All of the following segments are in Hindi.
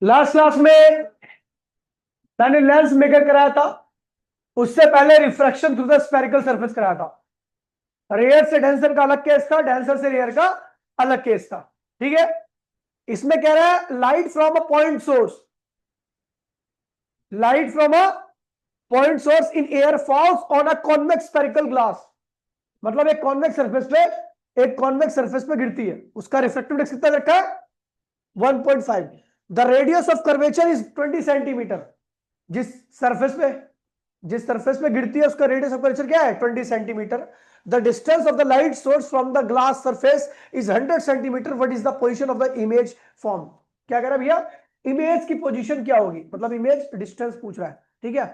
लास्ट क्लास में मैंने लेंस मेकर कराया था। उससे पहले refraction through the spherical surface कराया था। रेयर से डेंसर का अलग केस था, डेंसर से रेयर का अलग केस था। ठीक है, इसमें कह रहा है light from a point source, light from a point source in air falls on a convex spherical glass. मतलब एक कॉन्वेक्स सरफेस पे, एक कॉन्वेक्स सरफेस पे गिरती है, उसका रिफ्रैक्टिव इंडेक्स कितना रखा है? 1.5। The radius of curvature is 20 centimetre. जिस सरफेस पे, जिस सरफेस पे गिरती है उसका रेडियस ऑफ कर्वेचर क्या है? 20 centimetre. The distance of the light source from the glass surface is 100 centimetre. What is the position of the image form? क्या कह रहा है भैया? इमेज की पोजीशन क्या होगी, मतलब इमेज डिस्टेंस पूछ रहा है। ठीक है,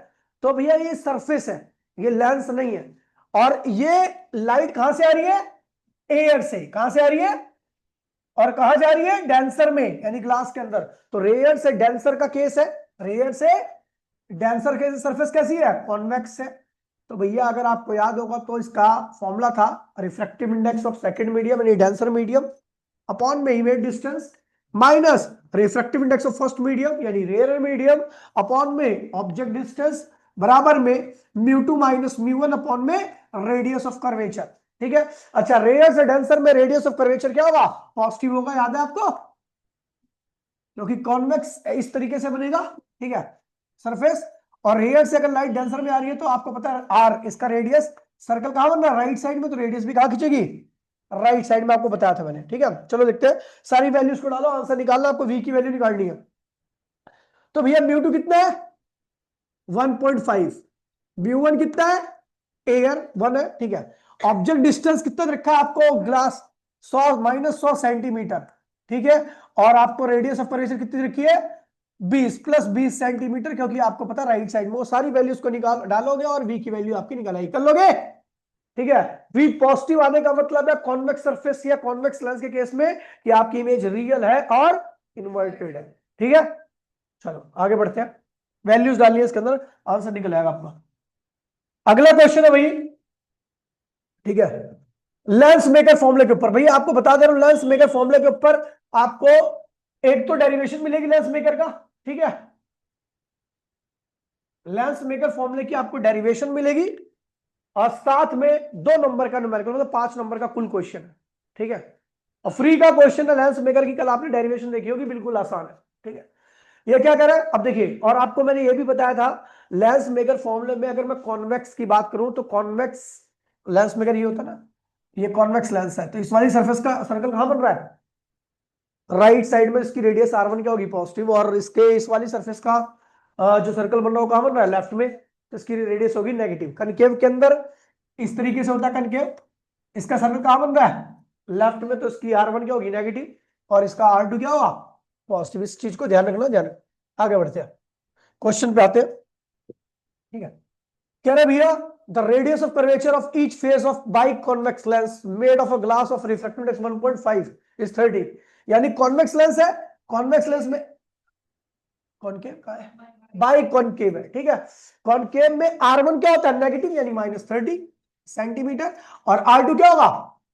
तो भैया ये सरफेस है, ये लेंस नहीं है। और ये लाइट कहां से आ रही है? एयर से। कहां से आ रही है और कहां जा रही है? डेंसर में, यानी ग्लास के अंदर। तो रेयर से डेंसर का केस है, रेयर से डेंसर के सरफेस कैसी है? कॉन्वेक्स है। तो भैया अगर आपको याद होगा तो इसका फॉर्मूला था refractive index of second medium यानी डेंसर मीडियम अपॉन में image distance minus refractive index of first medium यानी रेयर मीडियम अपॉन में ऑब्जेक्ट डिस्टेंस बराबर में mu two minus mu one upon में रेडियस ऑफ कर्वेचर। ठीक है, अच्छा रेयर से डेंसर में रेडियस ऑफ कर्वेचर क्या होगा? पॉजिटिव होगा, याद है आपको? क्योंकि कॉन्वेक्स इस तरीके से बनेगा। ठीक है, सरफेस। और रेयर से अगर लाइट डेंसर में आ रही है तो आपको पता है आर, इसका रेडियस। सर्कल कहां बन रहा है? राइट साइड में, तो रेडियस भी कहां खींचेगी? राइट साइड में, आपको बताया था मैंने। ठीक है, चलो देखते हैं, सारी वैल्यूज को डालो, आंसर निकालना, आपको वी की वैल्यू निकालनी है। तो भैया म्यू टू कितना है? 1.5। म्यू वन कितना है? एयर 1 है। ठीक है, ऑब्जेक्ट डिस्टेंस कितना रखा है आपको? Glass 100 minus 100 centimetre. ठीक है, और आपको रेडियस ऑफ कर्वेचर कितनी रखी है? 20 प्लस 20 सेंटीमीटर, क्योंकि आपको पता राइट साइड में वो सारी वैल्यूज को निकाल डालोगे और वी की वैल्यू आपकी निकाल कर लोगे। ठीक है, वी पॉजिटिव आने का मतलब है कॉन्वेक्स सरफेस या कॉन्वेक्स लेंस के केस में कि आपकी इमेज रियल है और इन्वर्टेड है। ठीक है, चलो आगे बढ़ते हैं, वैल्यूज डालिए इसके अंदर, आंसर निकल आएगा आपका। अगला क्वेश्चन है भाई, ठीक है, लेंस मेकर फॉर्मूले के ऊपर। भैया आपको बता दे रहा हूं, लेंस मेकर फॉर्मूले के ऊपर आपको एक तो डेरिवेशन मिलेगी लेंस मेकर का। ठीक है, लेंस मेकर फॉर्मूले की आपको डेरिवेशन मिलेगी और साथ में 2 नंबर का न्यूमेरिकल, मतलब 5 नंबर का कुल क्वेश्चन है। ठीक है, और फ्री का क्वेश्चन है लेंस मेकर की, कल आपने डेरिवेशन देखी होगी, बिल्कुल आसान है। ठीक है, ये क्या कर रहा है अब देखिए, और आपको मैंने ये भी बताया था लेंस मेकर फॉर्मूले में अगर मैं कॉन्वेक्स की बात करूं तो कॉन्वेक्स लेंस मेकर ये होता है ना, ये कॉन्वेक्स लेंस है, तो इस वाली सरफेस का सर्कल कहां बन रहा है? राइट साइड में। इसकी रेडियस R1 क्या होगी? पॉजिटिव। और इसके इस वाली सरफेस का जो सर्कल बन रहा है कहां बन रहा है? लेफ्ट में, तो इसकी रेडियस होगी नेगेटिव। कनकेव के अंदर इस तरीके से होता है कनकेव, इसका सर्कल कहां बन रहा है? लेफ्ट में, तो इसकी R1 क्या होगी? नेगेटिव, और इसका R2 क्या होगा? पॉजिटिव। इस चीज को ध्यान रखना, ध्यान। आगे बढ़ते हैं, क्वेश्चन पे आते हैं। ठीक है, कह रहे भैया the radius of curvature of each face of biconvex lens made of a glass of refractive index 1.5 is 30। यानी कॉन्वेक्स लेंस है, कॉन्वेक्स लेंस में कॉनकेव का है, बाई कॉनकेव है। ठीक है, कॉनकेव में R1 क्या होता है? नेगेटिव, यानी -30 सेंटीमीटर, और R2 क्या होगा?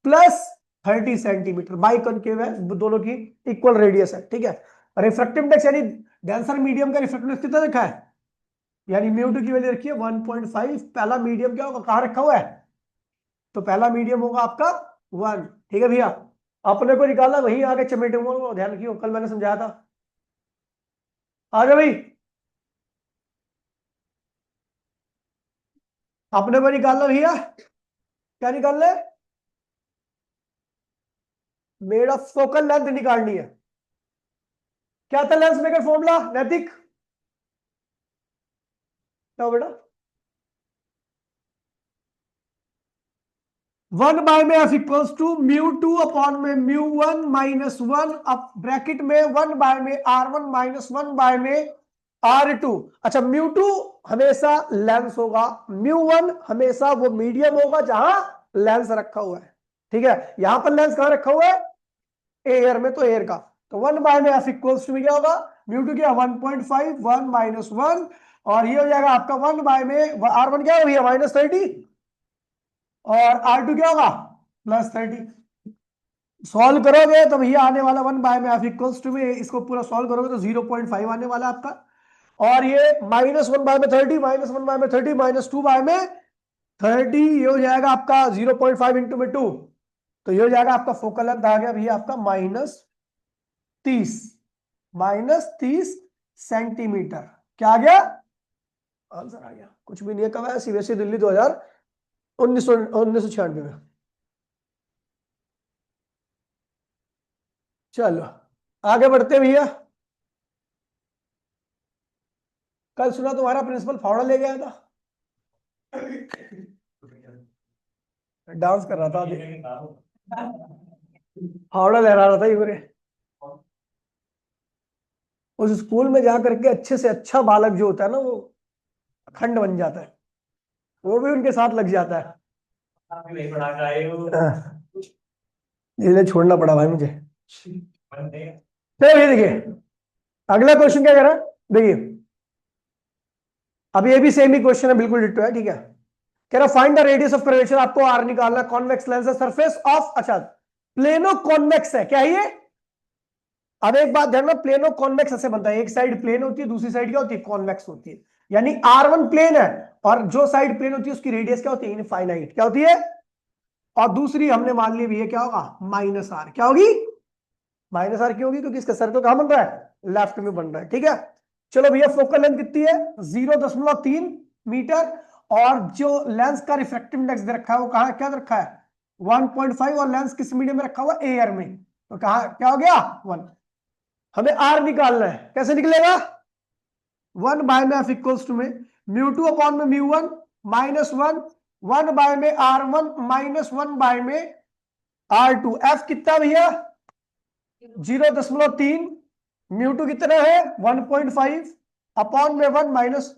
+30 सेंटीमीटर। बाई कॉनकेव है, दोनों की इक्वल रेडियस है। ठीक है, रिफ्रैक्टिव इंडेक्स यानी डेंसर मीडियम का रिफ्रैक्टिव इंडेक्स कितना रखा है? यानी म्यू2 की वैल्यू रखी है 1.5। पहला मीडियम क्या होगा, कहां रखा हुआ है? तो पहला मीडियम होगा आपका 1। ठीक है भैया, अपने को निकालना वहीं आगे चमेटे, ध्यान रखियो, कल मैंने समझाया था। आगे भाई, अपने को निकालना भैया, क्या निकालना है? मेड ऑफ फोकल लेंथ निकालनी है। क्या था लेंस मेकर फॉर्मूला नैतिक? क्या बेटा? 1/में f = μ2 अपॉन में μ1 - 1 अब ब्रैकेट में 1/में R1 - 1/में R2। अच्छा, μ2 हमेशा लेंस होगा, μ1 हमेशा वो मीडियम होगा जहां लेंस रखा हुआ है। ठीक है, यहां पर लेंस कहां रखा हुआ है? एयर में, तो एयर का। तो 1/में f = क्या होगा? μ2 क्या? 1.5, 1 - 1, और ये हो जाएगा आपका 1/में R1 क्या हो भैया? -30, और R2 क्या होगा? +30। सॉल्व करोगे तो भैया आने वाला 1/f में, इसको पूरा सॉल्व करोगे तो 0.5 आने वाला आपका। और ये -1/30, -1/30, -2/30, ये हो जाएगा आपका 0.5 इंटू में 2, तो ये हो जाएगा आपका फोकल लेंथ आ गया भैया आपका -30 सेंटीमीटर। क्या आ गया? आंसर आ गया। कुछ भी नहीं है। कब है? सीबीएसई दिल्ली 1996 में। चलो आगे बढ़ते हैं भैया। कल सुना तुम्हारा प्रिंसिपल फावड़ा ले गया था, डांस कर रहा था, फावड़ा लहरा रहा था ये पूरे। उस स्कूल में जा करके अच्छे से अच्छा बालक जो होता है ना, वो अखंड बन जाता है, वो भी उनके साथ लग जाता है। इसलिए छोड़ना पड़ा भाई मुझे। तो ये देखिए अगला क्वेश्चन क्या कह रहा है, देखिए अब ये भी सेम ही क्वेश्चन है, बिल्कुल डिट्टो है, ठीक है। कह रहा find the radius of curvature, आपको आर निकालना। कॉन्वेक्स लेंस है, सरफेस ऑफ, अच्छा प्लेनो कॉन्वेक्स है क्या ये? अब एक बात ध्यान में, प्लेनो कॉन्वेक्स ऐसे बनता है, एक साइड प्लेन होती है, दूसरी साइड क्या होती है? कॉन्वेक्स होती है। यानी R1 प्लेन है और जो साइड प्लेन होती है उसकी रेडियस क्या होती है? इनफाइनाइट। क्या होती है? और दूसरी हमने मान ली भी, क्या होगा? -r। क्या होगी? -r क्यों होगी? क्योंकि इसका सर्कल कहां बन रहा है? लेफ्ट में बन रहा है, ठीक है। चलो भैया फोकल लेंथ कितनी है? 0.3 मीटर। और जो लेंस का रिफ्रैक्टिव इंडेक्स दे रखा है वो कहा क्या दे रखा है? 1.5। और लेंस किस मीडियम में रखा हुआ? एयर में। तो कहा क्या हो गया? 1। हमें आर निकालना है, कैसे निकलेगा? 1/f में μ2/μ1 -1, 1/r1 -1/r2। एफ कितना भैया? 0.3। μ2 कितना है? 1.5 अपॉन में 1 माइनस,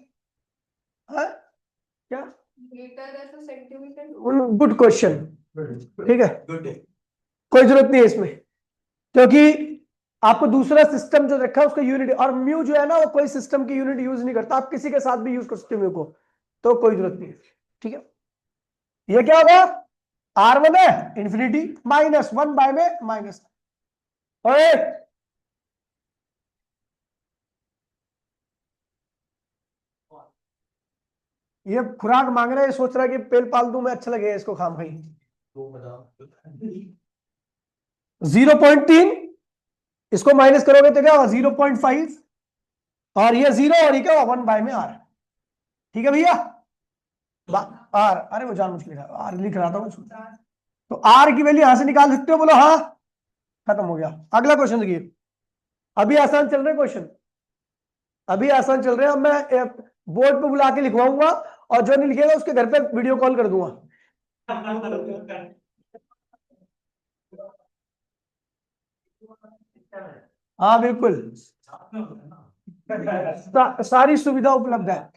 क्या? गुड क्वेश्चन, ठीक है, कोई जरूरत नहीं है इसमें, क्योंकि आपको दूसरा सिस्टम जो रखा है उसका यूनिट, और म्यू जो है ना वो कोई सिस्टम की यूनिट यूज नहीं करता, आप किसी के साथ भी यूज कर सकते हो म्यू को, तो कोई जरूरत नहीं है, ठीक है। ये क्या होगा? R1 है इंफिनिटी, -1 बाय में माइनस। ओए ये खुराक मांग रहा है, सोच रहा है कि पेल पाल दूं मैं, अच्छा लगेगा इसको खाम खाई। 0.3, इसको माइनस करोगे तो क्या होगा? 0.5, और ये 0, और ये क्या होगा? 1 बाय में R। ठीक है भैया, आर, अरे वो जानबूझ के लिखा, आर लिख रहा था मैं, तो आर की वैल्यू यहां से निकाल सकते हो? बोलो हाँ। खत्म हो गया। अगला क्वेश्चन देखिए, अभी आसान चल रहे क्वेश्चन, अभी आसान चल रहे हैं। अब मैं बोर्ड पे बुला के लिखवाऊंगा, और जो नहीं लिखेगा उसके घर पे वीडियो कॉल कर दूंगा। हाँ बिल्कुल, सारी सुविधा उपलब्ध है।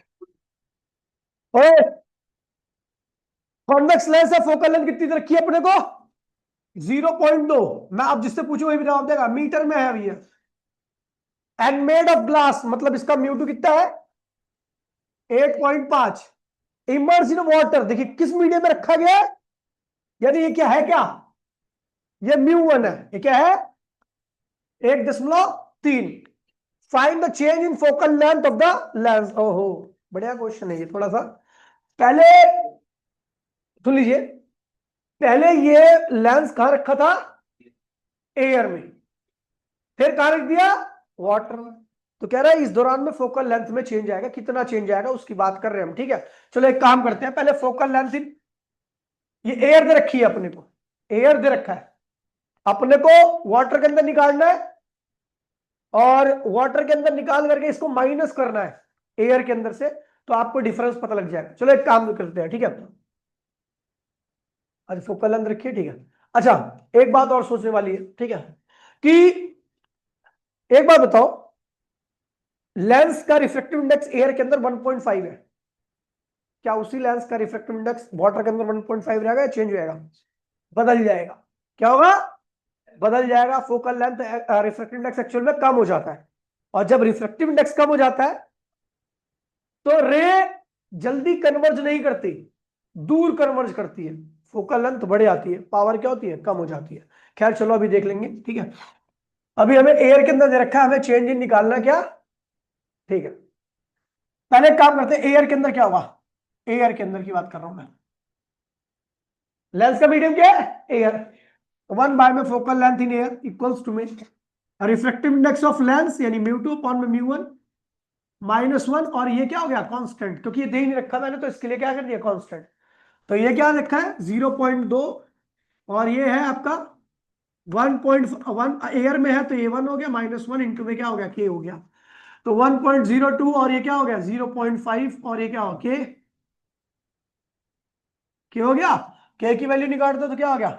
कॉन्वेक्स लेंस है, फोकल लेंथ कितनी रखी है अपने को? 0.2। मैं अब जिससे पूछूं वही जवाब देगा, मीटर में है भैया। एंड मेड ऑफ ग्लास, मतलब इसका μ2 कितना है? 8.5। इमर्स इन वाटर, देखिए किस मीडियम में रखा गया है? यानी ये क्या है? क्या ये μ1 है, ये क्या है? 1.3। Find the change in focal length of the lens. ओहो बढ़िया क्वेश्चन है ये। थोड़ा सा पहले सुन लीजिए, पहले ये लेंस कहां रखा था? एयर में। फिर कहां रख दिया? वाटर में। तो कह रहा है इस दौरान में फोकल लेंथ में चेंज आएगा, कितना चेंज आएगा उसकी बात कर रहे हैं हम, ठीक है। चलो एक काम करते हैं, पहले फोकल लेंथ इन, ये एयर दे रखी है अपने को, एयर दे रखा है अपने को, वाटर के अंदर निकालना है, और वाटर के अंदर निकाल करके इसको माइनस करना है एयर के अंदर से, तो आपको डिफरेंस पता लग जाएगा। चलो एक काम करते हैं, ठीक है। अच्छा फोकल लेंथ रखिए, ठीक है। अच्छा एक बात और सोचने वाली है, ठीक है, कि एक बात बताओ, लेंस का रिफ्रैक्टिव इंडेक्स एयर के अंदर 1.5 है, क्या उसी लेंस का रिफ्रैक्टिव इंडेक्स वाटर के अंदर 1.5 रहेगा या चेंज हो जाएगा? बदल जाएगा। क्या होगा? बदल जाएगा। Focal length refractive index actual में कम हो जाता है, और जब रिफ्रैक्टिव इंडेक्स कम हो जाता है तो रे जल्दी कन्वर्ज नहीं करती, दूर कन्वर्ज करती है, फोकल लेंथ बढ़ जाती है, पावर क्या होती है? कम हो जाती है। खैर चलो अभी देख लेंगे, ठीक है। अभी हमें एयर के अंदर दे रखा है, हमें चेंज इन निकालना क्या, ठीक है। पहले एक काम करते हैं, एयर के अंदर क्या होगा, एयर के अंदर की बात कर रहा हूं मैं। लेंस का मीडियम क्या है, एयर। 1 बाय में focal length in air equals to में रिफ्रैक्टिव इंडेक्स ऑफ लेंस यानी म्यू2 अपॉन में म्यू1 -1, और ये क्या हो गया कांस्टेंट, क्योंकि ये दे ही नहीं रखा मैंने तो इसके लिए क्या कर दिया कांस्टेंट। तो ये क्या लिखा है 0.2, और ये है आपका 1.1, एयर में है तो ये 1 हो गया, -1 इंटू में क्या हो गया के हो गया, तो 1.02, और ये क्या हो गया 0.5, और ये क्या हो के हो गया। के की वैल्यू निकाल दो तो क्या हो गया,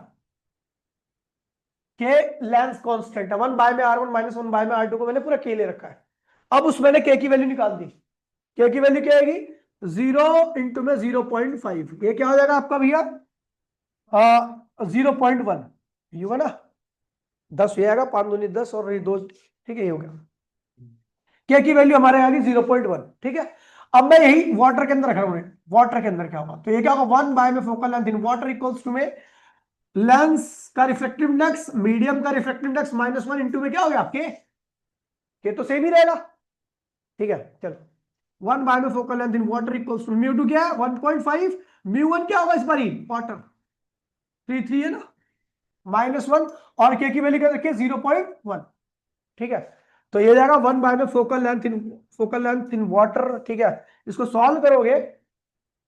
के लेंस कांस्टेंट है, 1/r1 -1/r2 को मैंने पूरा के ले रखा है। अब उस मैंने के की वैल्यू निकाल दी, के की वैल्यू क्या आएगी 0 इंटू में 0.5, ये क्या हो जाएगा आपका भैया 0.1, ये होगा ना 10, ये आएगा 5 दूनी 10 और ये 2, ठीक है ये हो गया। के की वैल्यू हमारे आ गई 0.1, ठीक है। अब मैं यही वाटर के अंदर रख रहा हूं, वाटर के अंदर क्या होगा, तो ये क्या होगा 1 बाय में focal length in water equals to में लेंस का रिफ्लेक्टिव इंडेक्स मीडियम का रिफ्लेक्टिव इंडेक्स -1 इंटू में क्या हो गया के तो सेम ही रहेगा, ठीक है। चलो 1 बाय में focal length in water equals to म्यू2 क्या है 1.5, म्यू1 क्या होगा इस बार वाटर 3 है ना -1, और के की वैल्यू क्या रखिए 0.1, ठीक है। तो ये जाएगा 1 बाय में फोकल लेंथ इन वाटर, ठीक है। इसको सॉल्व करोगे,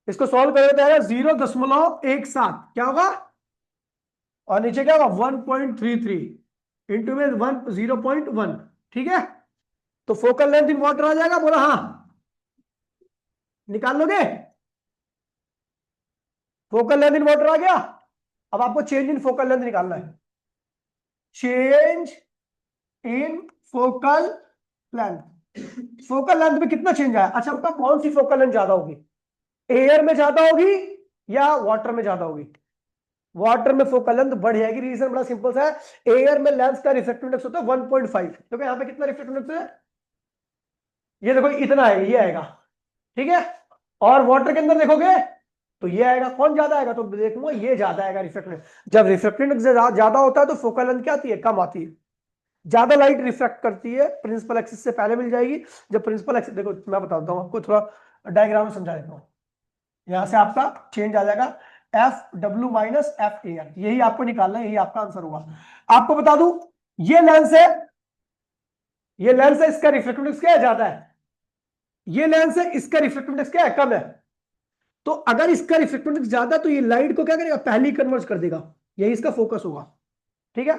इसको सॉल्व करोगे तो आएगा 0.17, क्या होगा, और नीचे क्या होगा 1.33 इंटू में 0.1, ठीक है। तो फोकल लेंथ इन वाटर आ जाएगा, बोला हाँ, निकाल लोगे, फोकल लेंथ इन वाटर आ गया। अब आपको चेंज इन फोकल लेंथ निकालना है, change in focal length, focal length में कितना चेंज आया, अच्छा आपका कौन सी फोकल लेंथ ज्यादा होगी, एयर में ज्यादा होगी या वाटर में ज्यादा होगी, वाटर में फोकल लेंथ बढ़ जाएगी, रीजन बड़ा सिंपल सा है, एयर में लेंस का रिफ्रैक्टिव इंडेक्स होता है 1.5, क्योंकि यहां पे कितना रिफ्रैक्टिव इंडेक्स है, ये देखो इतना है, ये आएगा, ठीक है। और वाटर के अंदर देखोगे तो ये आएगा, कौन ज्यादा आएगा, तो देखूंगा ये ज्यादा आएगा रिफ्रैक्टिव, जब रिफ्रैक्टिव इंडेक्स ज्यादा होता है तो फोकल लेंथ क्या आती है, कम आती है, ज्यादा लाइट रिफ्रैक्ट करती है, प्रिंसिपल एक्सिस से पहले मिल जाएगी। जब प्रिंसिपल एक्सिस, देखो मैं बताता हूँ आपको, थोड़ा डायग्राम में समझा देता हूँ। यहां से आपका चेंज आ जाएगा F W minus F A R, यही आपको निकालना है, यही आपका आंसर होगा। आपको बता दूं ये लेंस है, ये लेंस है, इसका रिफ्रैक्टिव इंडेक्स क्या है ज्यादा है, ये लेंस है इसका रिफ्रैक्टिव इंडेक्स क्या है कम है। तो अगर इसका रिफ्रैक्टिव इंडेक्स ज्यादा तो ये लाइट को क्या करेगा पहले ही कन्वर्ज कर देगा, यही इसका फोकस होगा, ठीक है।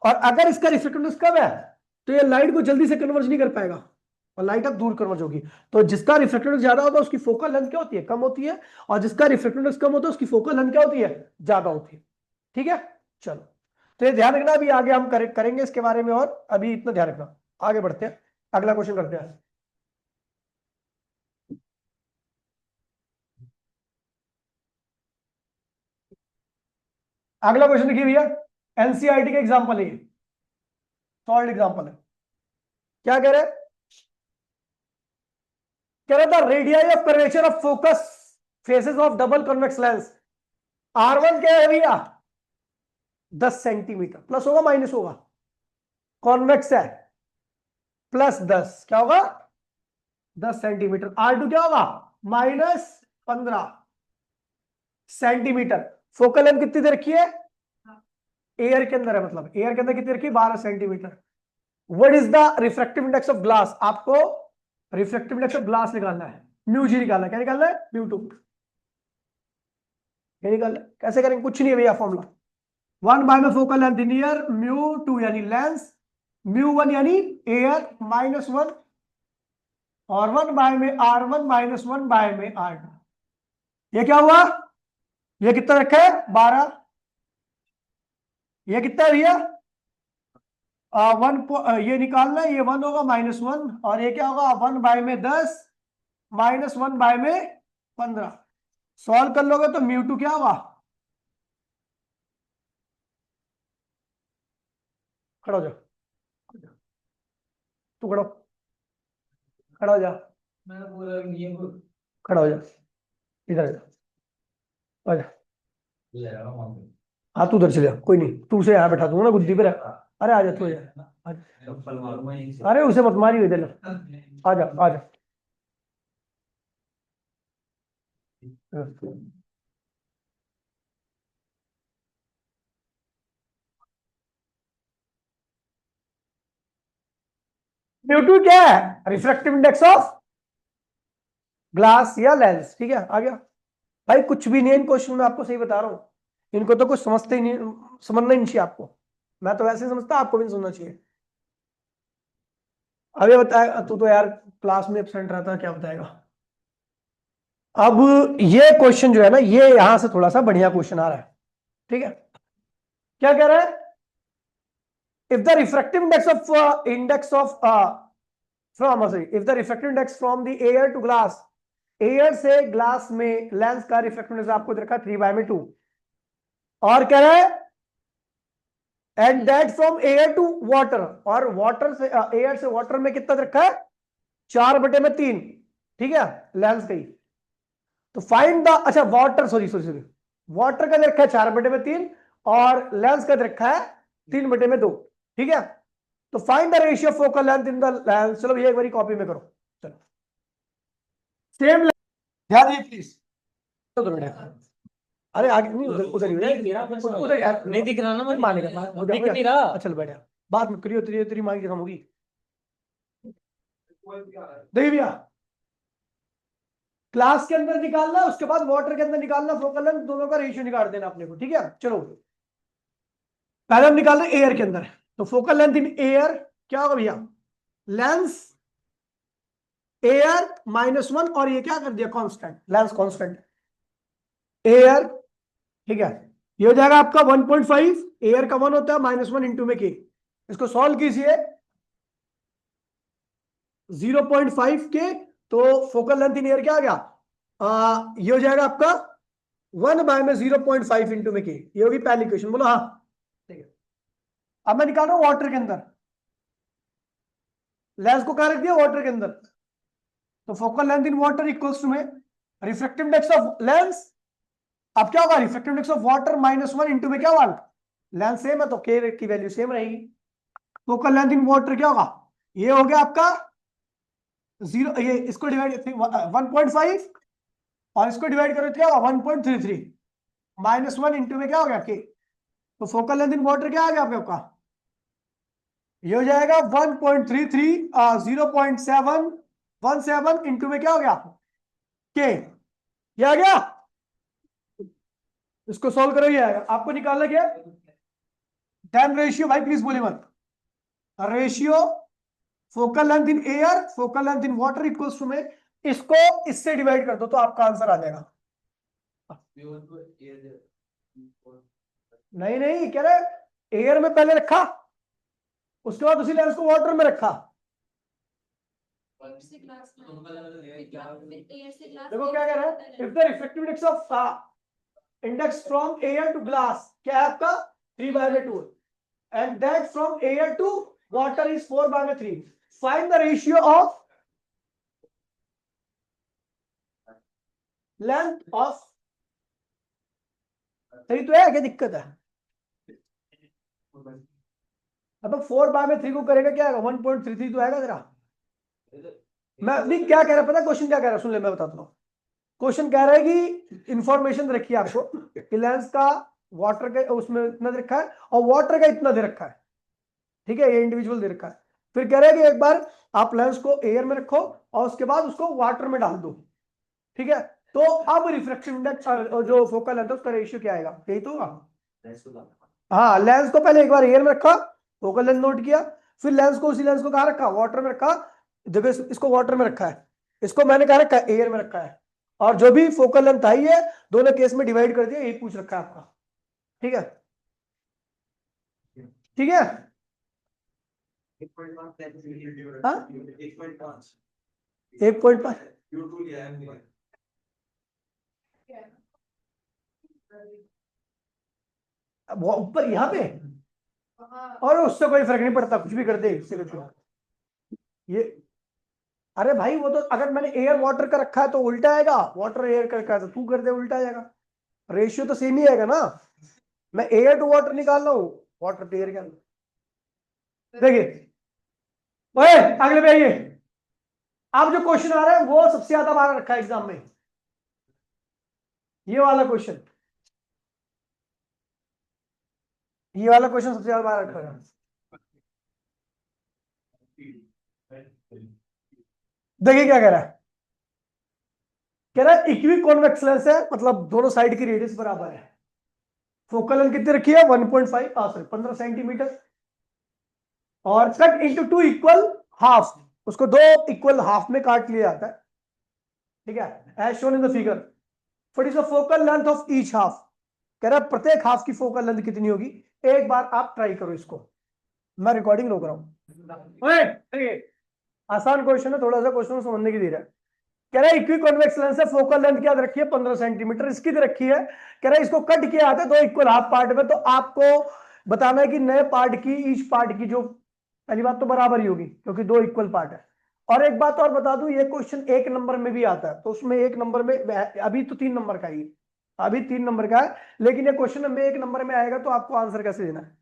और अगर इसका रिफ्रैक्टिव इंडेक्स कम है तो ये लाइट को जल्दी से कन्वर्ज नहीं कर पाएगा, और लाइट अब दूर कन्वर्ज होगी। तो जिसका रिफ्रैक्टिव इंडेक्स ज्यादा होता है उसकी फोकल लेंथ क्या होती है, कम होती है, और जिसका रिफ्रैक्टिव इंडेक्स कम होता है उसकी फोकल लेंथ क्या होती है, ज्यादा होती है, ठीक है। चलो तो ये ध्यान रखना, अभी आगे हम करेंगे इसके बारे में, और अभी इतना ध्यान रखना। आगे बढ़ते हैं, अगला क्वेश्चन करते हैं। अगला क्वेश्चन देखिए भैया, एनसीईआरटी का एग्जांपल है, सॉल्व एग्जांपल है। क्या कह रहे हैं, कह रहा था radii of curvature of focus faces of double convex lens, R1 क्या है भैया 10 सेंटीमीटर, प्लस होगा माइनस होगा, कॉन्वेक्स है +10, क्या होगा 10 सेंटीमीटर, R2 क्या होगा -15 सेंटीमीटर। फोकल लेंथ कितनी दे रखी है, एयर के अंदर है, मतलब एयर के अंदर कितनी रखी है 12 centimetre. What is the refractive index of glass, आपको रिफ्रैक्टिव इंडेक्स ऑफ ग्लास निकालना है, म्यू जी निकालना है, क्या निकालना है म्यू2, क्या निकालना है, कैसे करेंगे, कुछ नहीं है भैया फॉर्मूला, 1 बाय में फोकल लेंथ इन ईयर, म्यू2 यानी लेंस, म्यू1 यानी एयर -1, और 1 बाय में R1 -1 बाय में R2, ये क्या हुआ, ये कितना रखा है 12, ये कितना है भैया 1, ये निकालना है, ये 1 होगा -1, और ये क्या होगा 1 बाय में 10 -1 बाय में 15, सॉल्व कर लोगे तो म्यू2 क्या होगा, खड़ा हो जाओ, तू खड़ा खड़ा हो जा, खड़ा हो जा, इधर आ जा, आ जा। हाँ तू उधर चले जा, कोई नहीं, तू उसे यहाँ बैठा दूंगा ना गुद्दी पे रह। अरे आ जा तू, अरे उसे मत मारी, इधर आ जा आ जा। न्यूटन क्या है? रिफ्रैक्टिव इंडेक्स ऑफ ग्लास या लेंस। ठीक है, आ गया भाई। कुछ भी नहीं है इन क्वेश्चन में, आपको सही बता रहा हूँ। इनको तो कुछ समझते ही नहीं, समझना ही नहीं चाहिए आपको। मैं तो वैसे ही समझता, आपको भी नहीं समझना चाहिए। अभी बताया तू तो यार, क्लास में एब्सेंट रहता है, क्या बताएगा। अब ये क्वेश्चन जो है ना, ये यहां से थोड़ा सा बढ़िया क्वेश्चन आ रहा है। ठीक है, क्या कह रहा है? If the refractive index of from sorry if the refractive index from the air to glass, air से ग्लास में लेंस का रिफ्रैक्टिव इंडेक्स आपको दे रखा है 3/2, और कह रहा है and that from air to water, और वाटर से एयर से वाटर में कितना दे रखा है? 4/3। ठीक है, लेंस का ही। तो फाइंड द, अच्छा water, sorry sorry sorry, water का दे रखा है 4/3, और लेंस का दे रखा है 3/2। ठीक है, तो find the ratio focal length in the lens. चलो ये एक बारी कॉपी में करो। चलो सेम, ध्यान दीजिए प्लीज। तो अरे आगे नहीं, उधर उधर ही उधर यार, नहीं दिख रहा ना, मैं मानेगा दिख नहीं रहा। चल बैठ, बात मत करियो, तेरी तेरी मांग खत्म होगी। देखिए भैया, क्लास के अंदर निकालना, उसके बाद वाटर के अंदर निकालना, फोकल लेंथ दोनों का रेशियो निकाल देना अपने को। ठीक है, चलो पहले हम निकाल रहे हैं एयर के अंदर। तो फोकल लेंथ इन एयर क्या होगा भैया? लेंस एयर -1, और ये क्या कर दिया? Constant, lens constant air. ठीक है, ये हो जाएगा आपका 1.5, एयर का 1 होता है, -1 इंटू में के। इसको सॉल्व कीजिए, 0.5 के। तो फोकल लेंथ इन एयर क्या आ गया? ये हो जाएगा आपका 1 में 0.5 इंटू में के। ये होगी पहली क्वेश्चन, बोलो हाँ। ठीक है, अब मैं निकाल रहा हूं वाटर के अंदर। लेंस को कहा रख दिया वाटर के अंदर, तो focal length in water equals to में रिफ्रैक्टिव इंडेक्स ऑफ लेंस। अब क्या होगा? Refractive index of water -1 into में क्या होगा? लेंस सेम है तो के की वैल्यू सेम रहेगी। फोकल लेंथ इन वाटर क्या होगा? ये हो गया आपका 0, ये इसको डिवाइड 1.5, और इसको डिवाइड करो तो क्या होगा? 1.33, -1 इंटू में क्या हो गया? के। तो फोकल लेंथ इन वाटर क्या आ गया आपका? ये हो जाएगा 1.33, 0.717 इंटू में क्या हो गया? के। ये आ गया, इसको सॉल्व करो, ये आएगा। आपको निकालना क्या? टैन रेशियो, भाई प्लीज बोले मत। Ratio focal length in air focal length in water equals to में, इसको इससे डिवाइड कर दो तो आपका आंसर आ जाएगा। नहीं नहीं, कह रहे एयर में पहले रखा, उसके बाद उसी लेंस को वाटर में रखा। देखो क्या कह रहा है? If the refractive index of index from air to glass क्या है आपका? 3/2, and that from air to water is 4/3। Find the ratio of length of, सही तो है, क्या दिक्कत है? अब 4/3 को करेगा क्या आएगा? 1.33 तो आएगा तेरा। मैं नहीं, क्या कह रहा पता क्वेश्चन क्या कह रहा है? सुन ले, मैं बताता हूँ। क्वेश्चन कह रहा है कि इंफॉर्मेशन रखिए आपको कि लेंस का वाटर का उसमें इतना दे रखा है, और वाटर का इतना दे रखा है। ठीक है, ये इंडिविजुअल दे रखा है। फिर कह रहा है कि एक बार आप लेंस को एयर में रखो, और उसके बाद उसको वाटर में डाल दो। ठीक है, तो अब रिफ्रैक्शन इंडेक्स जो फोकल लेंथ है उसका रेशियो क्या आएगा? यही तो होगा। हाँ, लेंस को पहले एक बार एयर में रखा, फोकल लेंथ नोट किया, फिर लेंस को उसी लेंस को कहाँ रखा? वाटर में रखा। देखो इसको वाटर में रखा है, इसको मैंने कहा रखा है एयर में रखा है, और जो भी फोकल लेंथ आई है दोनों केस में डिवाइड कर दिया, यही पूछ रखा है आपका। ठीक है, ठीक है। हाँ 1.5 वो ऊपर यहाँ पे, और उससे कोई फर्क नहीं पड़ता, कुछ भी कर दे इससे कुछ। ये अरे भाई, वो तो अगर मैंने एयर वाटर का रखा है तो उल्टा आएगा, वाटर एयर का रखा है तो तू कर दे उल्टा आएगा। रेशियो तो सेम ही आएगा ना। मैं एयर टू वाटर निकाल रहा हूं, वाटर टू एयर के अंदर। देखिए ओए, अगले पे आइए। अब जो क्वेश्चन आ रहा है वो सबसे ज्यादा बार रखा है एग्जाम में, ये वाला क्वेश्चन, ये वाला क्वेश्चन सबसे ज्यादा बार रखा है। देखिए क्या कह रहा है, कह रहा है इक्वी कॉन्वेक्स लेंस है, मतलब दोनों साइड की रेडियस बराबर है। फोकल लेंथ कितनी रखी है, 1.5 सॉरी 15 सेंटीमीटर, और cut into two equal half, उसको दो इक्वल हाफ में काट लिया जाता है, ठीक है, as shown in the figure. What is the focal length of each half, कह रहा है प्रत्येक हाफ की फोकल लेंथ कितनी होगी। एक बार आप ट्राई करो इसको, मैं रिकॉर्डिंग रोक रहा हूं। आसान क्वेश्चन है, थोड़ा सा क्वेश्चन समझने की देर है। कह रहा है इक्वी कॉन्वेक्स लेंस है, फोकल लेंथ क्या रखी है 15 सेंटीमीटर, इसकी रखी है। कह रहा है इसको कट किया आता है दो इक्वल हाफ पार्ट में, तो आपको बताना है कि नए पार्ट की ईच पार्ट की जो, पहली बात तो बराबर ही होगी क्योंकि दो इक्वल पार्ट है। और एक बात और बता दूं, ये क्वेश्चन एक नंबर में भी आता है, तो उसमें एक नंबर में, अभी तो 3 नंबर का ही, अभी 3 नंबर का है, लेकिन ये क्वेश्चन में एक नंबर में आएगा, तो आपको आंसर कैसे देना है।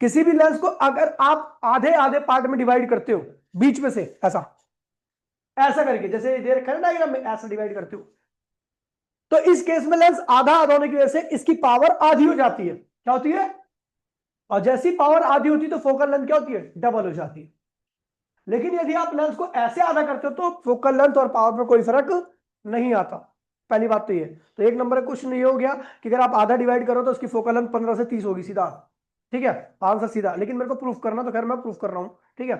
किसी भी लेंस को अगर आप आधे आधे पार्ट में डिवाइड करते हो, बीच में से ऐसा ऐसा करके, जैसे दे रखा है ना डायग्राम में, ऐसा डिवाइड करते हो, तो इस केस में लेंस आधा आधा होने की वजह से इसकी पावर आधी हो जाती है। क्या होती है, और जैसी पावर आधी होती है तो फोकल लेंथ क्या होती है, डबल हो जाती है। लेकिन यदि आप लेंस को ऐसे आधा करते हो तो फोकल लेंथ और पावर में कोई फर्क नहीं आता। पहली बात तो ये, तो एक नंबर का क्वेश्चन ये हो गया कि अगर आप आधा डिवाइड करो तो उसकी फोकल लेंथ 15 से 30 होगी सीधा, ठीक है, आंसर सीधा। लेकिन मेरे को प्रूफ करना, तो खैर मैं प्रूफ कर रहा हूं, ठीक है,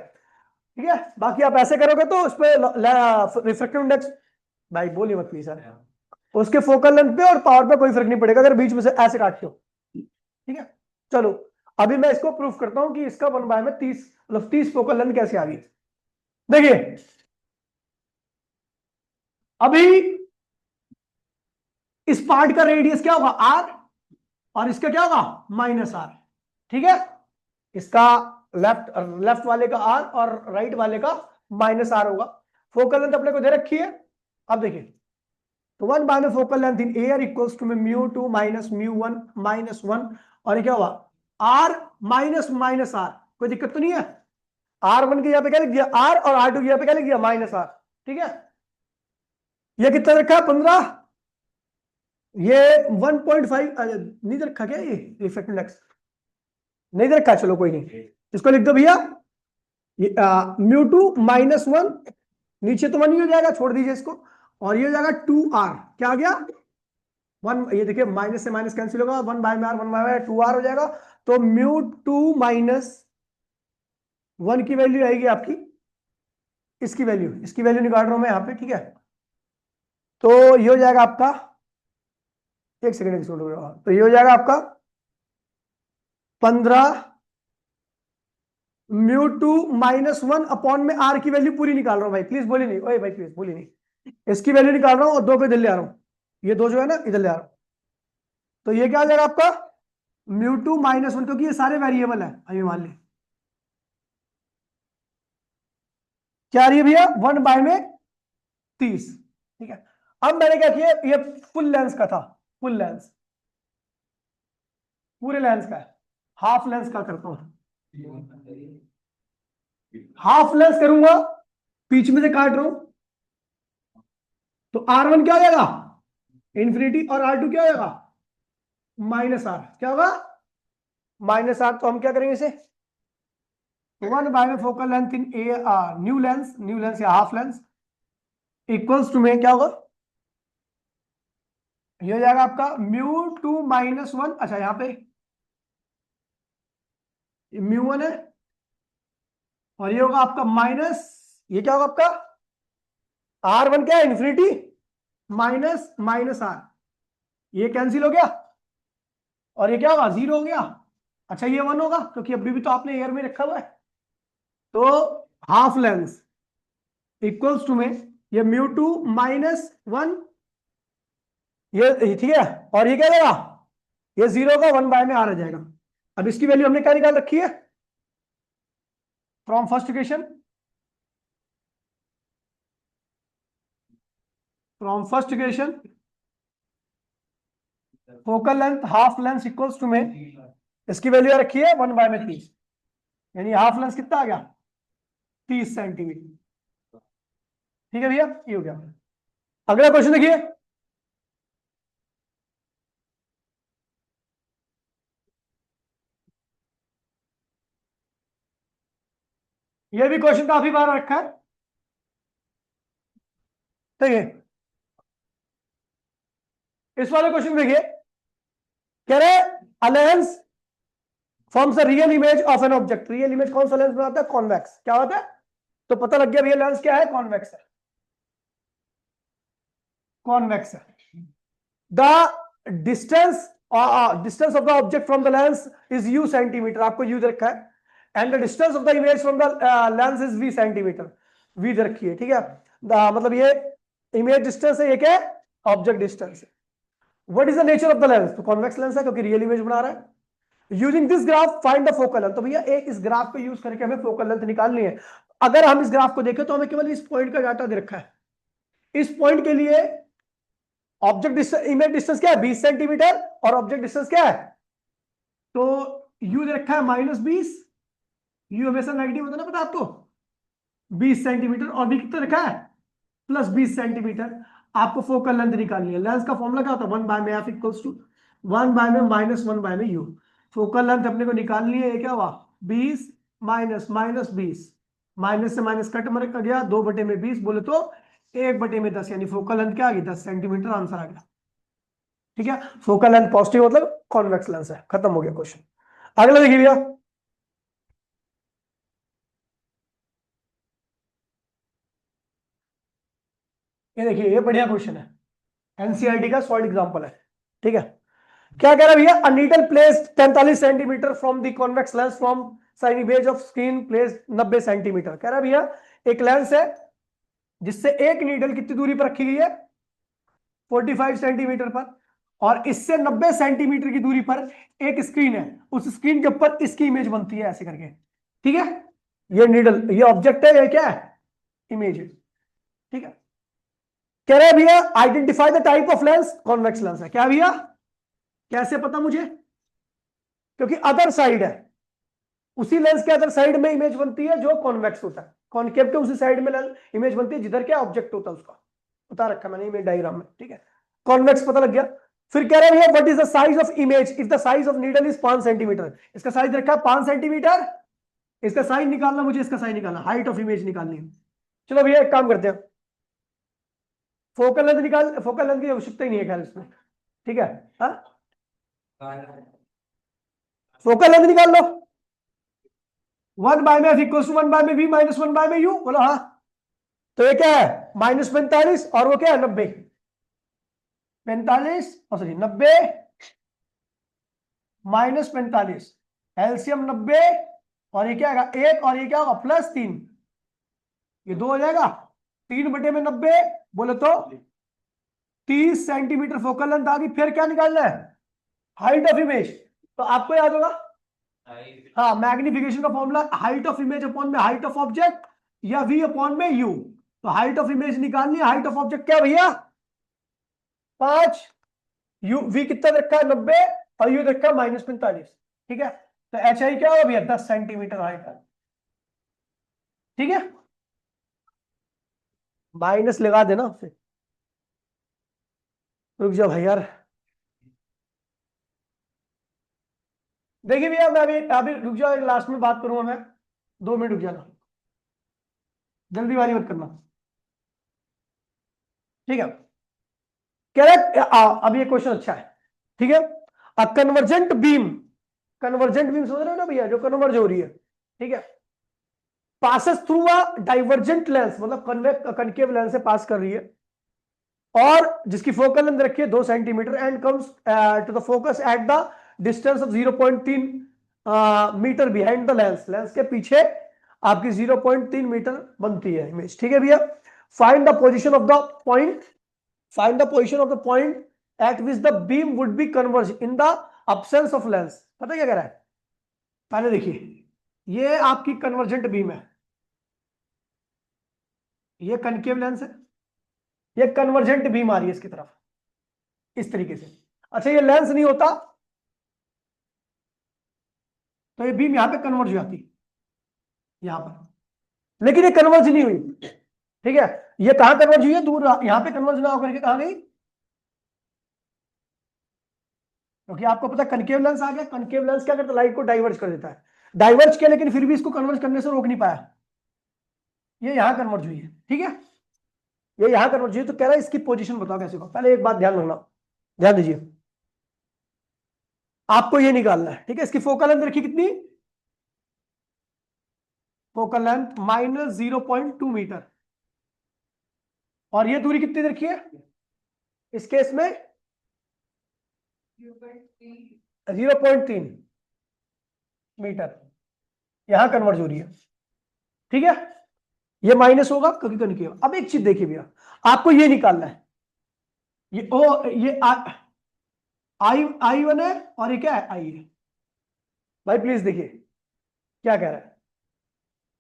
ठीक है। बाकी आप ऐसे करोगे तो उस पर रिफ्रैक्टिव इंडेक्स, भाई बोलिए मत प्लीज सर, उसके फोकल लेंथ पे और पावर पे कोई फर्क नहीं पड़ेगा अगर बीच में से ऐसे काटते हो, ठीक है। चलो, अभी मैं इसको प्रूफ करता हूं कि इसका 1 बाय में 30, मतलब 30 फोकल लेंथ कैसे आ गई। देखिए अभी इस पार्ट का रेडियस क्या होगा, आर, और इसका क्या होगा, -r, ठीक है। इसका लेफ्ट लेफ्ट वाले का आर और राइट वाले का -r होगा। फोकल लेंथ अपने को दे रखी है। अब देखिए, तो 1 बाय में focal length in air equals to μ2 minus μ1 -1, और ये क्या हुआ, r माइनस आर, कोई दिक्कत तो नहीं है। R1 की जगह पे क्या लिख दिया, r, और R2 की जगह पे क्या लिख दिया, -r, ठीक है। ये कितना रखा है, 15, ये 1.5 नहीं दे रखा क्या, ये रिफ्रैक्टिव इंडेक्स नहीं दे रखा, चलो कोई नहीं, इसको लिख दो भैया, μ2 -1, नीचे तो 1 ही हो जाएगा, छोड़ दीजिए इसको, और ये हो जाएगा 2r, क्या आ गया 1, ये देखिए माइनस से माइनस कैंसिल होगा, 1 बाय में r, 1 बाय 2r हो जाएगा। तो μ2 -1 की वैल्यू आएगी आपकी, इसकी वैल्यू निकाल रहा हूं मैं यहां पे, ठीक है। तो ये हो जाएगा आपका, एक सेकंड, तो ये हो जाएगा आपका 15 μ2 -1 अपॉन में r की वैल्यू पूरी निकाल रहा हूं भाई, प्लीज बोली नहीं, ओए भाई प्लीज बोली नहीं, इसकी वैल्यू निकाल रहा हूं और दो पे इधर ले आ रहा हूं, ये दो जो है ना इधर ले आ रहा हूं। तो ये क्या आ जाएगा आपका μ2 -1, क्योंकि ये सारे वेरिएबल है, अभी मान ली क्या आ रही है भैया, 1 बाय में 30, ठीक है। अब मैंने क्या किया, ये फुल लेंस का था, फुल लेंस, पूरे लेंस का है, हाफ लेंस का करता हूं, हाफ लेंस करूंगा, बीच में से काट रहा हूं, तो R1 क्या हो जाएगा, इंफिनिटी, और R2 क्या हो जाएगा, -r, क्या होगा, -r। तो हम क्या करेंगे इसे, 1 बाय में फोकल लेंथ इन ए, न्यू लेंस या हाफ लेंस इक्वल्स टू में क्या होगा, ये हो जाएगा आपका μ2 -1, अच्छा यहां पे μ1 है, और ये होगा आपका माइनस, ये क्या होगा आपका R1 क्या है, इंफिनिटी, -r, ये कैंसिल हो गया, और ये क्या होगा, 0 हो गया। अच्छा ये 1 होगा क्योंकि अभी भी तो आपने एयर में रखा हुआ है, तो हाफ लेंस इक्वल्स टू में ये μ2 -1, ये ठीक है, और ये क्या जाएगा, ये 0 का 1 बाय में आ जाएगा। अब इसकी वैल्यू हमने क्या निकाल रखी है, from first equation, focal length half length equals to में इसकी वैल्यू रखी है 1/30, यानी हाफ लेंथ कितना आ गया 30 सेंटीमीटर। ठीक है भैया, ये हो गया। अगला क्वेश्चन देखिए, ये भी क्वेश्चन काफी बार रखा है। ठीक है, इस वाले क्वेश्चन देखिए, कह रहे a lens forms the real image of an object. Real image कौन सा लेंस बनाता है, कॉन्वेक्स। क्या होता है, तो पता लग गया रियल लेंस क्या है, कॉन्वेक्स है, कॉन्वेक्स है। The distance distance of the object from the lens is u centimetre, आपको u दे रखा है, and the distance of the image from the lens is v centimetre, v दे रखी है। ठीक है, मतलब ये इमेज डिस्टेंस है, ये क्या है, ऑब्जेक्ट डिस्टेंस है। What is the nature of the lens, तो कॉन्वेक्स लेंस है क्योंकि रियल इमेज बना रहा है। Using this graph find the focal length, तो भैया एक इस ग्राफ को यूज करके हमें फोकल लेंथ निकालनी है। अगर हम इस ग्राफ को देखें तो हमें केवल इस पॉइंट का डाटा दे रखा है। इस पॉइंट के लिए ऑब्जेक्ट डिस्टेंस, इमेज डिस्टेंस क्या है 20 सेंटीमीटर, और ऑब्जेक्ट डिस्टेंस क्या है, तो यू दे रखा है -20, यू हमेशा नेगेटिव होता है ना, पता आपको, 20 सेंटीमीटर, और भी कितना रखा है +20 सेंटीमीटर। आपको फोकल लेंथ निकालनी है। लेंस का फॉर्मूला क्या होता है, 1/f इक्वल्स टू 1/में -1/में यू। फोकल लेंथ अपने को निकालनी है, ये क्या हुआ 20 -20, माइनस से माइनस कट मर गया, 2/20 बोले तो 1/10, यानी फोकल लेंथ क्या आ गई 10 सेंटीमीटर, आंसर आ गया। ठीक है, फोकल लेंथ पॉजिटिव मतलब कॉन्वेक्स लेंस है, खत्म हो गया क्वेश्चन। अगला देखिए भैया, ये देखिए, ये बढ़िया क्वेश्चन है, एनसीईआरटी का सॉलिड एग्जांपल है। ठीक है, क्या कह रहा है भैया, a needle placed 43 centimetre from the convex lens from sign image of screen placed 90 centimetre. कह रहा है भैया एक लेंस है जिससे एक नीडल कितनी दूरी पर रखी गई है 45 सेंटीमीटर पर, और इससे 90 सेंटीमीटर की दूरी पर एक स्क्रीन है, उस स्क्रीन के ऊपर इसकी इमेज बनती है ऐसे करके। ठीक है, ये नीडल, ये ऑब्जेक्ट है, ये क्या है, इमेज है। ठीक है, कह रहा है भैया identify the type of lens, convex lens है। क्या भैया, कैसे पता मुझे, क्योंकि अदर साइड है, उसी लेंस के अदर साइड में इमेज बनती है जो कॉन्वेक्स होता है, कॉनकेव के उसी साइड में इमेज बनती है जिधर क्या ऑब्जेक्ट होता है उसका, बता रखा मैंने इमेज डायग्राम में। ठीक है, कॉन्वेक्स पता लग गया। फिर कह रहे हैं what is the size of image if the size of needle is 5 centimetre. इसका साइज रखा है 5 सेंटीमीटर, इसका साइज निकालना, मुझे इसका साइज निकालना, हाइट ऑफ इमेज निकालनी है। चलो भैया एक काम करते हैं, फोकल लेंथ निकाल, फोकल लेंथ की आवश्यकता ही नहीं है खैर इसमें। ठीक है, फोकल लेंथ निकाल लो, 1/f equal to 1/v minus 1/में यू, बोलो हाँ। तो ये क्या है -45, और वो क्या है 90, 45 और सॉरी 90 -45, एलसीएम 90, और ये क्या आएगा 1, और ये क्या होगा +3, ये 2 हो जाएगा, 3/90 बोले तो 30 सेंटीमीटर फोकल लेंथ आ गई। फिर क्या निकालना है, हाइट ऑफ इमेज, तो आपको याद होगा, हाँ, मैग्निफिकेशन का formula height of image upon में हाइट ऑफ ऑब्जेक्ट, या v अपॉन में u। तो हाइट ऑफ इमेज निकालनी है, हाइट ऑफ ऑब्जेक्ट क्या भैया 5, यू v कितना रखा है 90, और u रखा है -45। ठीक है, तो एच आई क्या होगा भैया 10 सेंटीमीटर हाइट है। ठीक है, माइनस लगा देना फिर, रुक जाओ भाई यार, देखिए भैया मैं अभी अभी रुक जाओ, लास्ट में बात करूंगा मैं, 2 मिनट रुक जाना, जल्दीबाजी मत करना। ठीक है, कह रहे अब ये क्वेश्चन अच्छा है। ठीक है, a convergent beam, convergent beam समझ रहे हो ना भैया, जो कन्वर्ज हो रही है। ठीक है, passes through a divergent lens, मतलब कनकेव लेंस से पास कर रही है, और जिसकी फोकल लेंथ रखी है 2 centimetre, and comes to the focus at the distance of 0.3 metre behind the lens. Lens के पीछे आपकी 0.3 मीटर बनती है इमेज। ठीक है भैया, find the position of the point, find the position of the point eight which the beam would be converge in the absence of lens. पता क्या कह रहा है, पहले देखिए, ये आपकी कन्वर्जेंट बीम है, ये कनकेव लेंस है, ये कन्वर्जेंट बीम आ रही है इसकी तरफ इस तरीके से। अच्छा ये लेंस नहीं होता तो ये बीम यहां पे कन्वर्ज हो जाती, यहां पर, लेकिन ये कन्वर्ज नहीं हुई। ठीक है, ये कहां कन्वर्ज हुई है, दूर, यहां पे कन्वर्ज ना होकर के कहां गई, क्योंकि आपको पता कनकेव लेंस आ गया, कनकेव लेंस क्या करता है, लाइट को डाइवर्ज कर देता है, डाइवर्ज किया लेकिन फिर भी इसको कन्वर्ज करने से रोक नहीं पाया, ये यहां कन्वर्ज हुई है। ठीक है, ये यहां कन्वर्ज हुई है, तो कह रहा है इसकी पोजीशन बताओ कैसे को। पहले एक बात ध्यान रखना, ध्यान दीजिए, आपको ये निकालना है। ठीक है, इसकी फोकल लेंथ रखी कितनी, फोकल लेंथ -0.2 मीटर, और ये दूरी कितनी रखी है इस केस में 0.3 मीटर, यहां कन्वर्ज हो रही है। ठीक है, ये माइनस होगा क्योंकि कनकेव। अब एक चीज देखिए भैया, आपको ये निकालना है, ये ओ ये I1 है और ये क्या है, I है। भाई प्लीज देखिए क्या कह रहा है,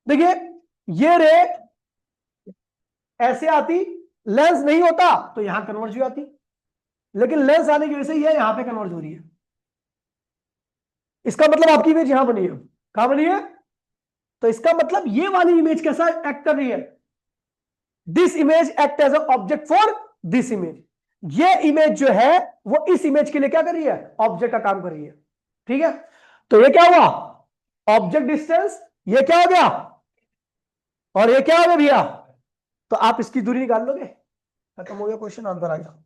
देखिए ये रे ऐसे आती, लेंस नहीं होता तो यहां कन्वर्ज हो जाती, लेकिन लेंस आने की वजह से ये यहां पे कन्वर्ज हो रही है। इसका मतलब आपकी इमेज यहां बनी है, कहां बनी है, तो इसका मतलब ये वाली इमेज कैसा एक्ट कर रही है, this image act as a object for this image, ये इमेज जो है वो इस इमेज के लिए क्या कर रही है, ऑब्जेक्ट का काम कर रही है। ठीक है, तो ये क्या हुआ, ऑब्जेक्ट डिस्टेंस, ये क्या हो गया, और ये क्या हो गया भैया, तो आप इसकी दूरी निकाल लोगे, खत्म हो गया क्वेश्चन, आंसर आ गया।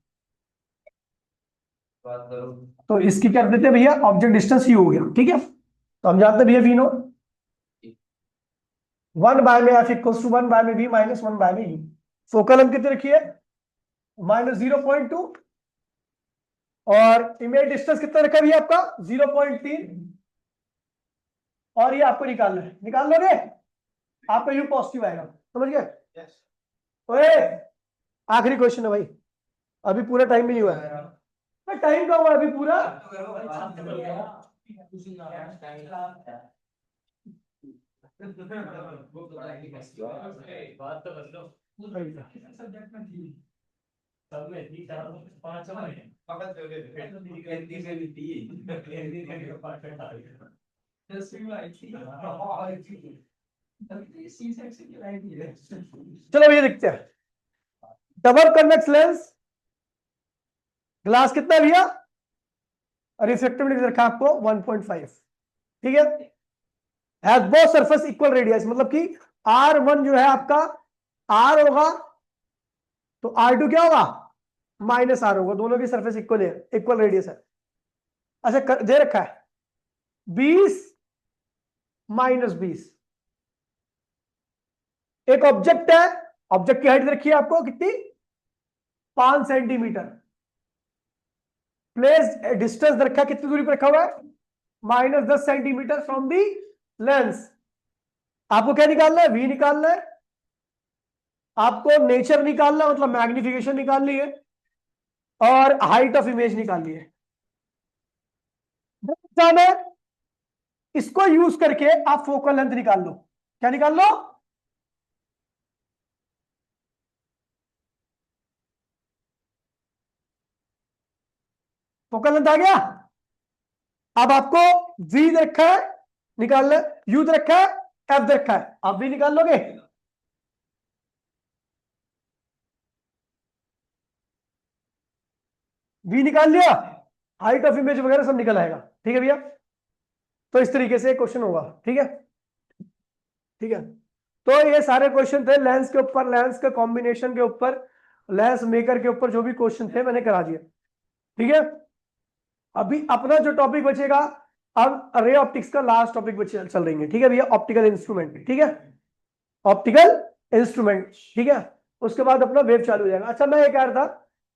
तो इसकी क्या देते हैं भैया, ऑब्जेक्ट डिस्टेंस यू हो गया। ठीक है, तो हम जानते हैं भैया we know 1/f=1/v -1/u, focal length कितनी रखी है -0.2, और इमेज डिस्टेंस कितना रखा है भैया आपका 0.3, और ये आपको निकालना है, निकाल लोगे, आपका यू पॉजिटिव आएगा, समझ गए। ओए आखिरी क्वेश्चन है भाई, अभी पूरा टाइम भी नहीं हुआ है, टाइम का हुआ अभी पूरा, चलो ये देखते हैं, डबल कन्वेक्स लेंस, ग्लास कितना है भैया, रिफ्लेक्टिविटी रखा आपको 1.5। ठीक है, has both surface equal radius, मतलब कि R1 जो है आपका R होगा तो R2 क्या होगा -R होगा, दोनों की सरफेस इक्वल है, इक्वल रेडियस है। अच्छा दे रखा है 20 -20, एक ऑब्जेक्ट है, ऑब्जेक्ट की हाइट रखी है आपको कितनी 5 सेंटीमीटर, प्लेस डिस्टेंस रखा कितनी दूरी पर रखा हुआ है -10 सेंटीमीटर फ्रॉम दी लेंस। आपको क्या निकालना है, वी निकालना है, आपको नेचर निकालना है, मतलब मैग्निफिकेशन निकालनी है, और हाइट ऑफ इमेज निकालनी है। है इसको यूज करके आप फोकल लेंथ निकाल लो, क्या निकाल लो, फोकल लेंथ आ गया। अब आपको वी दे रखा है निकालना, यू दे रखा है, एफ दे रखा है, आप भी निकाल लोगे, वी निकाल लिया, हाइट ऑफ इमेज वगैरह सब निकल आएगा। ठीक है भैया, तो इस तरीके से क्वेश्चन होगा। ठीक है, ठीक है, तो ये सारे क्वेश्चन थे लेंस के ऊपर, लेंस के कॉम्बिनेशन के ऊपर, लेंस मेकर के ऊपर जो भी क्वेश्चन थे मैंने करा दिया। ठीक है, अभी अपना जो टॉपिक बचेगा, अब रे ऑप्टिक्स का लास्ट टॉपिक बचे चल रही है। ठीक है भैया, ऑप्टिकल इंस्ट्रूमेंट। ठीक है, ऑप्टिकल इंस्ट्रूमेंट। ठीक है, उसके बाद अपना वेव चालू हो जाएगा। अच्छा मैं ये कह रहा था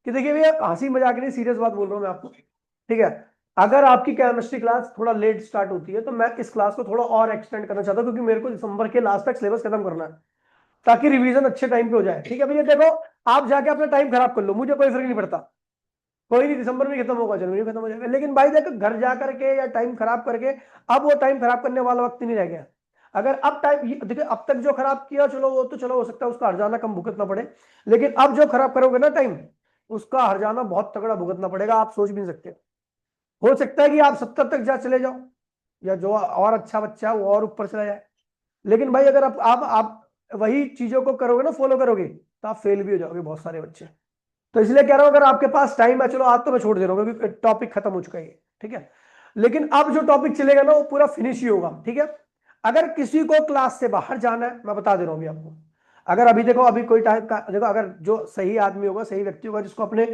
कि देखिए भैया, हंसी मजाक नहीं, सीरियस बात बोल रहा हूं मैं आपको। ठीक है, अगर आपकी केमिस्ट्री क्लास थोड़ा लेट स्टार्ट होती है तो मैं इस क्लास को थोड़ा और एक्सटेंड करना चाहता हूं, क्योंकि मेरे को दिसंबर के लास्ट तक सिलेबस खत्म करना है, ताकि रिवीजन अच्छे टाइम पे हो जाए। ठीक है भैया, देखो आप जाके अपना टाइम खराब कर लो, मुझे कोई फर्क नहीं पड़ता, कोई नहीं, दिसंबर में खत्म होगा, जनवरी में खत्म हो जाएगा, लेकिन भाई देखो घर जा करके या टाइम खराब करके, अब वो टाइम खराब करने वाला वक्त नहीं रह गया। अगर अब टाइम देखिए, अब तक जो खराब किया चलो वो तो चलो हो सकता है उसका हर्जाना कम भुगतना पड़े, लेकिन अब जो खराब करोगे ना टाइम, उसका हर्जाना बहुत तगड़ा भुगतना पड़ेगा, आप सोच भी नहीं सकते। हो सकता है कि आप 70 तक जा चले जाओ, या जो और अच्छा बच्चा है वो और ऊपर चला जाए, लेकिन भाई अगर आप वही चीजों को करोगे ना, फॉलो करोगे, तो आप फेल भी हो जाओगे बहुत सारे बच्चे। तो इसलिए कह रहा हूं अगर आपके पास टाइम है, चलो आज तो मैं छोड़ दे रहा हूँ क्योंकि टॉपिक खत्म हो चुका है, ठीक है, लेकिन अब जो टॉपिक चलेगा ना वो पूरा फिनिश ही होगा, ठीक है। अगर किसी को क्लास से बाहर जाना है, मैं बता दे रहा हूं अभी आपको, अगर अभी देखो अभी कोई टाइप का देखो, अगर जो सही आदमी होगा, सही व्यक्ति होगा, जिसको अपने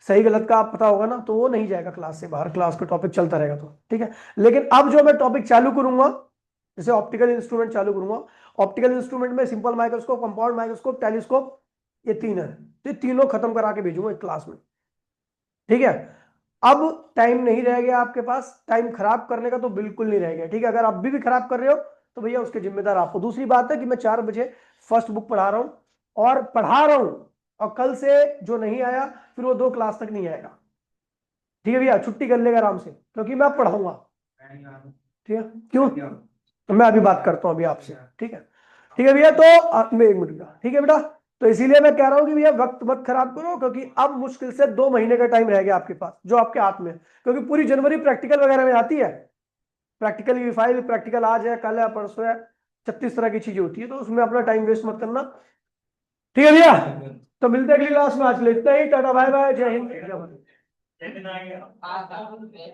सही गलत का पता होगा ना, तो वो नहीं जाएगा क्लास से बाहर, क्लास का टॉपिक चलता रहेगा तो, ठीक है। लेकिन अब जो मैं टॉपिक चालू करूंगा, जैसे ऑप्टिकल इंस्ट्रूमेंट चालू करूंगा, ऑप्टिकल इंस्ट्रूमेंट में simple microscope, compound microscope, telescope, ये तीन है, तो ये तीनों खत्म करा के भेजूंगा एक क्लास में, ठीक है। अब टाइम नहीं रह गया आपके पास, टाइम खराब करने का तो बिल्कुल नहीं रह गया, ठीक है। अगर आप भी खराब कर रहे हो तो भैया उसके जिम्मेदार आपको। दूसरी बात है कि मैं 4 बजे फर्स्ट बुक पढ़ा रहा हूं और पढ़ा रहा हूं, और कल से जो नहीं आया फिर वो 2 क्लास तक नहीं आएगा, ठीक है भैया, छुट्टी कर लेगा आराम से, क्योंकि मैं पढ़ाऊंगा, ठीक है। क्यों, तो मैं अभी बात करता हूं अभी आपसे, ठीक है, ठीक है भैया। तो मैं 1 मिनट का, ठीक है बेटा। तो इसीलिए मैं कह रहा हूं कि भैया वक्त मत खराब करो, क्योंकि अब मुश्किल से 2 महीने का टाइम रह गया आपके पास, जो आपके हाथ में है, क्योंकि पूरी जनवरी प्रैक्टिकल वगैरह में आती है, प्रैक्टिकल की फाइल, प्रैक्टिकल आज है, कल है, परसों है, 36 तरह की चीजें होती है, तो उसमें अपना टाइम वेस्ट मत करना, ठीक है भैया। तो मिलते हैं अगली क्लास में, आज ले इतना ही, टाटा बाय बाय, जय हिंद।